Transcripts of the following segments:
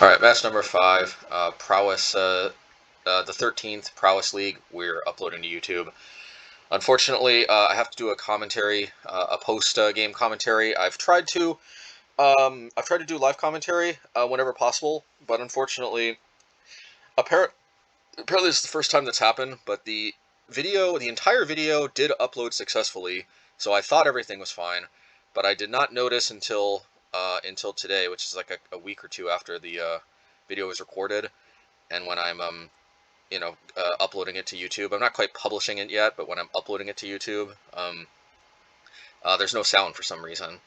Alright, match number 5, Prowess, the 13th Prowess League, we're uploading to YouTube. Unfortunately, I have to do a commentary, a post-game commentary. I've tried to do live commentary whenever possible, but unfortunately, apparently this is the first time that's happened, but the entire video did upload successfully, so I thought everything was fine, but I did not notice until today, which is like a week or two after the video was recorded, and when I'm uploading it to YouTube. I'm not quite publishing it yet, but when I'm uploading it to YouTube, there's no sound for some reason.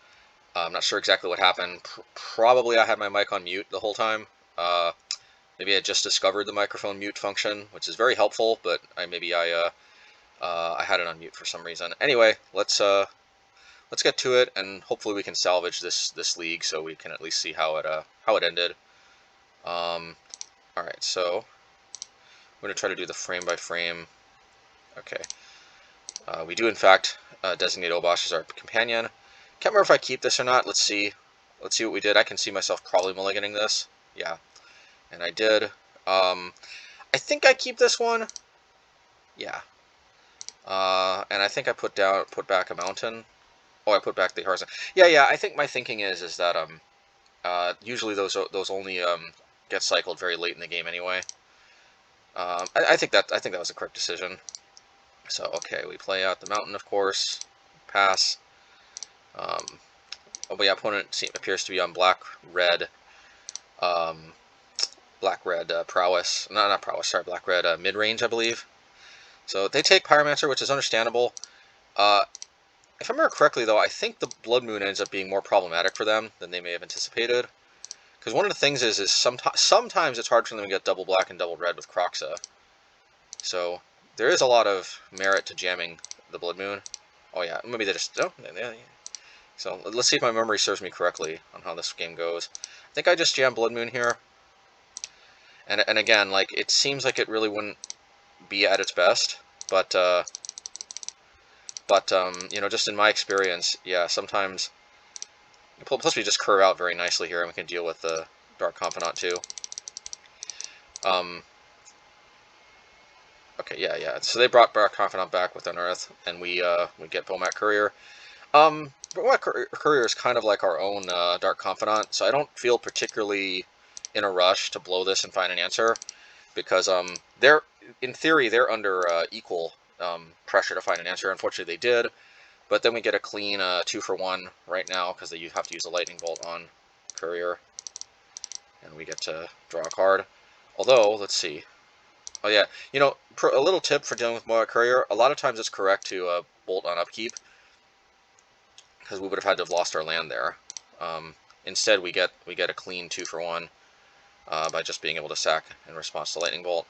I'm not sure exactly what happened. Probably I had my mic on mute the whole time. Maybe I just discovered the microphone mute function, which is very helpful, but maybe I had it on mute for some reason. Anyway, let's get to it, and hopefully we can salvage this league, so we can at least see how it ended. All right, so I'm going to try to do the frame by frame. Okay, we do in fact designate Obosh as our companion. Can't remember if I keep this or not. Let's see what we did. I can see myself probably mulliganing this. Yeah, and I did. I think I keep this one. Yeah. And I think I put back a mountain. Oh, I put back the horizon. Yeah. I think my thinking is that usually those only get cycled very late in the game anyway. I think that was a correct decision. So okay, we play out the mountain, of course. Pass. Oh, but yeah, opponent appears to be on black-red. Black-red Prowess. No, not Prowess. Sorry, black-red Midrange, I believe. So they take Pyromancer, which is understandable. If I remember correctly, though, I think the Blood Moon ends up being more problematic for them than they may have anticipated. Because one of the things is sometimes it's hard for them to get double black and double red with Kroxa. So there is a lot of merit to jamming the Blood Moon. Oh yeah, maybe they just... Oh, yeah. So let's see if my memory serves me correctly on how this game goes. I think I just jammed Blood Moon here. And again, like, it seems like it really wouldn't be at its best. But you know, just in my experience, yeah, sometimes... Plus we just curve out very nicely here, and we can deal with the Dark Confidant too. Okay, yeah. So they brought Dark Confidant back with Unearth, and we get Bomat Courier. Bomat Courier is kind of like our own Dark Confidant, so I don't feel particularly in a rush to blow this and find an answer, because in theory they're under equal pressure to find an answer. Unfortunately, they did. But then we get a clean 2-for-1 right now, because they have to use a Lightning Bolt on Courier. And we get to draw a card. Although, let's see. Oh yeah, you know, a little tip for dealing with Monastery Courier, a lot of times it's correct to bolt on upkeep, because we would have had to have lost our land there. Instead, we get a clean 2-for-1 by just being able to sack in response to Lightning Bolt.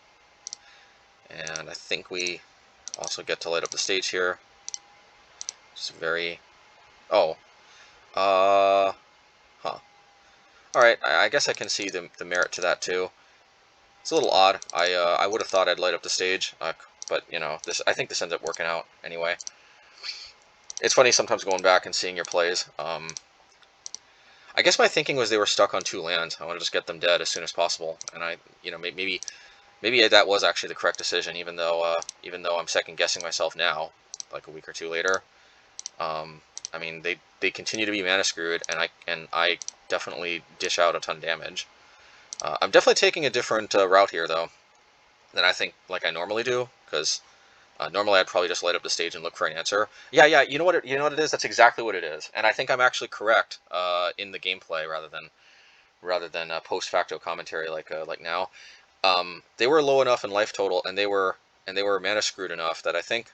And I think we also get to light up the stage here. It's very... Oh. Huh. Alright, I guess I can see the merit to that, too. It's a little odd. I would have thought I'd light up the stage, but, you know, I think this ends up working out anyway. It's funny sometimes going back and seeing your plays. I guess my thinking was they were stuck on 2 lands. I want to just get them dead as soon as possible. And maybe that was actually the correct decision, even though I'm second-guessing myself now, like a week or two later. I mean, they continue to be mana screwed, and I definitely dish out a ton of damage. I'm definitely taking a different route here, though, than I think like I normally do, because normally I'd probably just light up the stage and look for an answer. Yeah, you know what it is? That's exactly what it is, and I think I'm actually correct in the gameplay rather than post facto commentary like now. They were low enough in life total, and they were mana screwed enough that I think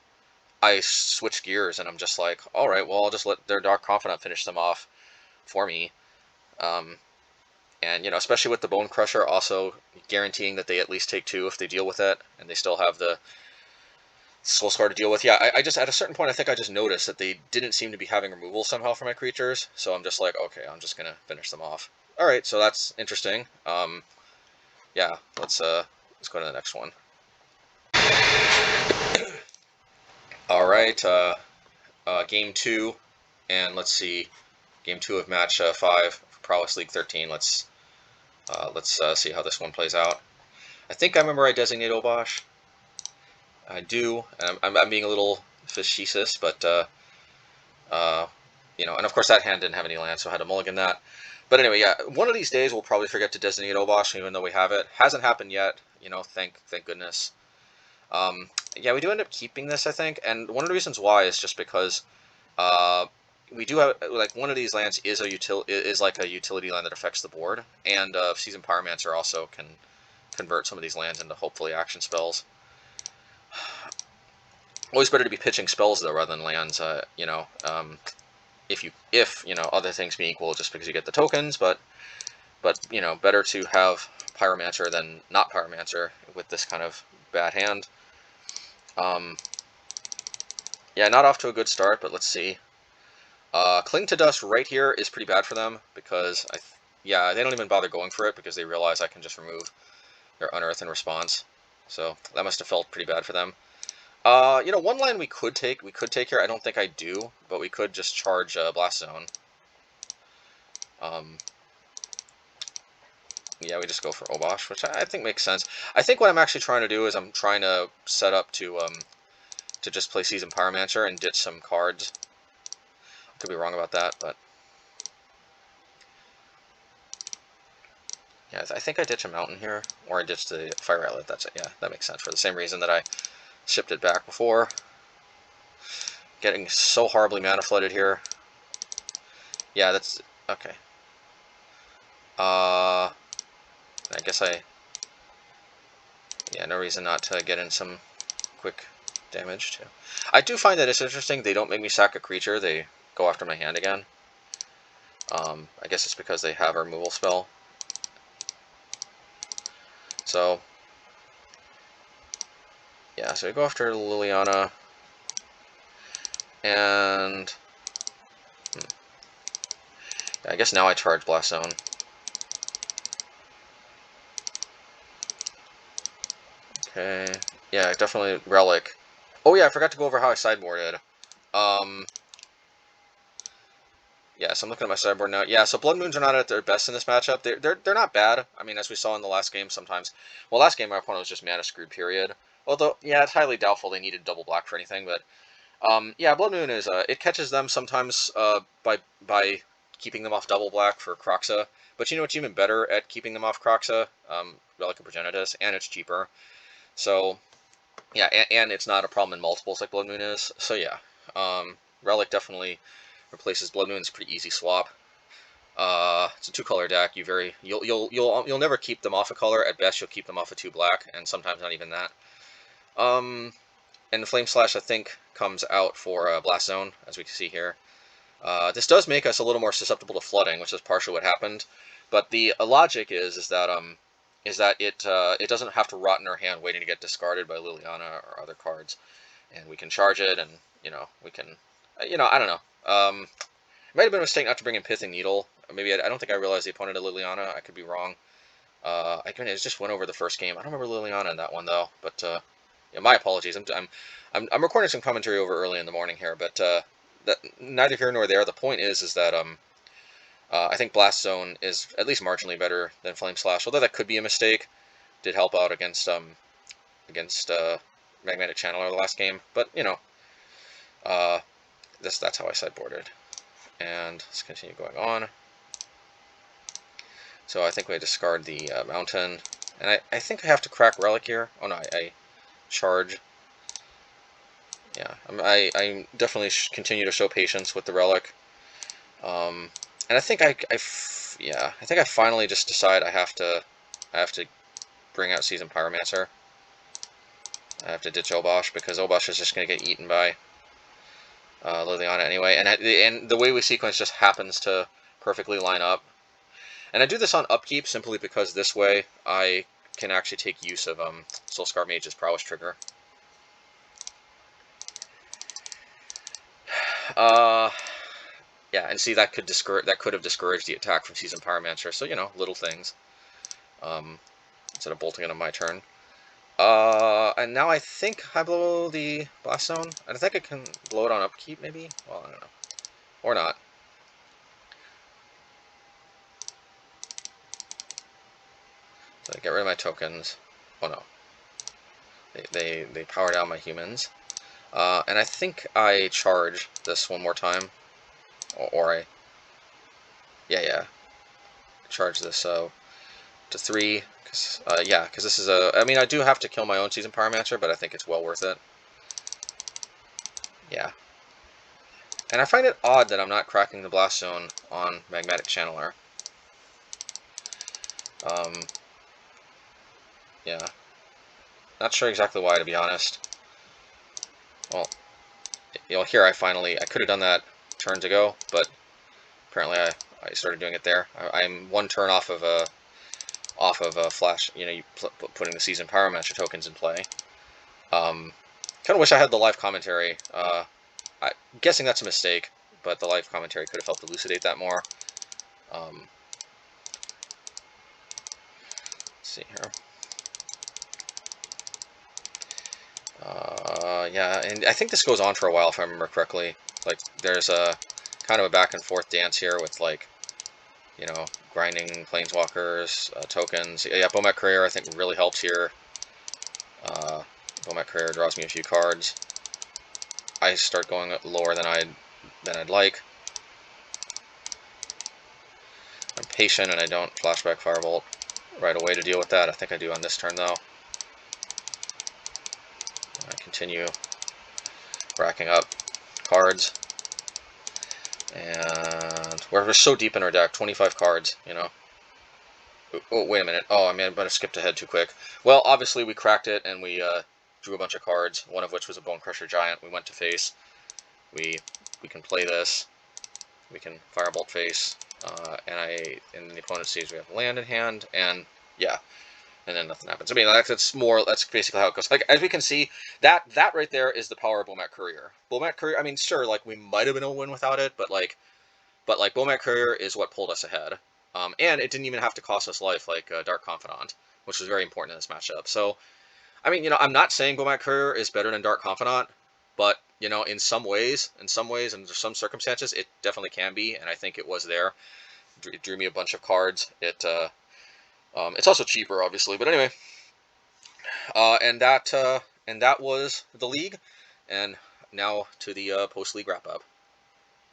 I switch gears, and I'm just like, all right, well, I'll just let their Dark Confidant finish them off for me. And, you know, especially with the Bonecrusher also guaranteeing that they at least take 2 if they deal with it, and they still have the Soul Scar to deal with. Yeah, I just, at a certain point, I think I just noticed that they didn't seem to be having removal somehow for my creatures, so I'm just like, okay, I'm just gonna finish them off. All right, so that's interesting. Yeah, let's go to the next one. Alright, Game 2, and let's see, Game 2 of Match 5 for Prowess League 13. Let's Let's see how this one plays out. I think I remember I designate Obosh. I do. I'm being a little facetious, but you know, and of course that hand didn't have any land, so I had to mulligan that. But anyway, yeah, one of these days we'll probably forget to designate Obosh, even though we have it. Hasn't happened yet, you know, thank goodness. Yeah, we do end up keeping this, I think, and one of the reasons why is just because we do have, like, one of these lands is like a utility land that affects the board, and Seasoned Pyromancer also can convert some of these lands into hopefully action spells. Always better to be pitching spells though rather than lands, you know. If you know, other things being equal, just because you get the tokens, but you know, better to have Pyromancer than not Pyromancer with this kind of bad hand. Yeah, not off to a good start, but let's see. Cling to Dust right here is pretty bad for them, because yeah, they don't even bother going for it because they realize I can just remove their Unearth in response. So that must have felt pretty bad for them. You know, one line we could take here. I don't think I do, but we could just charge Blast Zone. Yeah, we just go for Obosh, which I think makes sense. I think what I'm actually trying to do is I'm trying to set up to just play Seasoned Pyromancer and ditch some cards. I could be wrong about that, but yeah, I think I ditch a Mountain here, or I ditch the Fire Islet. That's it. Yeah, that makes sense for the same reason that I shipped it back before. Getting so horribly mana flooded here. Yeah, that's okay. I guess yeah, no reason not to get in some quick damage too. I do find that it's interesting. They don't make me sack a creature. They go after my hand again. I guess it's because they have a removal spell. So yeah, so we go after Liliana, and I guess now I charge Blast Zone. Okay, yeah, definitely Relic. Oh yeah, I forgot to go over how I sideboarded. Yeah, so I'm looking at my sideboard now. Yeah, so Blood Moons are not at their best in this matchup. They're not bad. I mean, as we saw in the last game, sometimes. Well, last game my opponent was just mana screwed. Period. Although, yeah, it's highly doubtful they needed double black for anything. But yeah, Blood Moon is it catches them sometimes by keeping them off double black for Kroxa. But you know what's even better at keeping them off Kroxa? Relic of Progenitus, and it's cheaper. So yeah, and it's not a problem in multiples like Blood Moon is. So yeah, Relic definitely replaces Blood Moon. It's a pretty easy swap. It's a 2-color deck. You'll never keep them off a color. At best, you'll keep them off a 2 black, and sometimes not even that. And the Flame Slash, I think, comes out for Blast Zone, as we can see here. This does make us a little more susceptible to flooding, which is partially what happened. But the logic is that it doesn't have to rot in our hand waiting to get discarded by Liliana or other cards, and we can charge it, and you know we can, you know, I don't know. It might have been a mistake not to bring in Pithing Needle. Maybe I don't think I realized the opponent of Liliana. I could be wrong. I just went over the first game. I don't remember Liliana in that one though. But yeah, my apologies. I'm recording some commentary over early in the morning here, but that neither here nor there. The point is that I think Blast Zone is at least marginally better than Flame Slash, although that could be a mistake. Did help out against Magnetic Channeler the last game, but you know, that's how I sideboarded. And let's continue going on. So I think we discard the Mountain, and I think I have to crack Relic here. Oh no, I charge. Yeah, I definitely continue to show patience with the Relic. And I think I think I finally just decide I have to bring out Seasoned Pyromancer. I have to ditch Obosh because Obosh is just going to get eaten by Liliana anyway, and the way we sequence just happens to perfectly line up. And I do this on upkeep simply because this way I can actually take use of Soulscar Mage's Prowess trigger. Yeah, and see that could have discouraged the attack from Seasoned Pyromancer. So you know, little things. Instead of bolting it on my turn. And now I think I blow the Blast Zone. And I think I can blow it on upkeep, maybe? Well, I don't know. Or not. So I get rid of my tokens. Oh no. They power down my humans. And I think I charge this one more time. Or I... Yeah. Charge this to 3. Cause, yeah, because this is a... I mean, I do have to kill my own Seasoned Pyromancer, but I think it's well worth it. Yeah. And I find it odd that I'm not cracking the Blast Zone on Magmatic Channeler. Yeah. Not sure exactly why, to be honest. Well, here I could have done that turns ago, but apparently I started doing it there. I'm one turn off of a flash. You putting the Seasoned Pyromancer tokens in play. Kind of wish I had the live commentary. I'm guessing that's a mistake, but the live commentary could have helped elucidate that more. Let's see here. Yeah, and I think this goes on for a while if I remember correctly. Like, there's a kind of a back and forth dance here with, like, grinding planeswalkers, tokens. Yeah, Bomat Courier I think really helps here. Bomat Courier draws me a few cards. I start going lower than I'd like. I'm patient and I don't flashback Firebolt right away to deal with that. I think I do on this turn though. I continue racking up cards. And we're so deep in our deck, 25 cards, Oh, wait a minute. Oh, I might have skipped ahead too quick. Well, obviously we cracked it and we drew a bunch of cards, one of which was a Bonecrusher Giant. We went to face. We can play this. We can Firebolt face. And in the opponent sees we have land in hand, and yeah. And then nothing happens. I mean, that's basically how it goes. Like, as we can see, that right there is the power of Bomat Courier. Bomat Courier, I mean, sure, like, we might have been able to win without it, but Bomat Courier is what pulled us ahead. And it didn't even have to cost us life, like Dark Confidant, which was very important in this matchup. So, I mean, I'm not saying Bomat Courier is better than Dark Confidant, but, in some ways, and under some circumstances, it definitely can be, and I think it was there. It drew me a bunch of cards. It's also cheaper, obviously, but anyway. And that was the league, and now to the post-league wrap-up.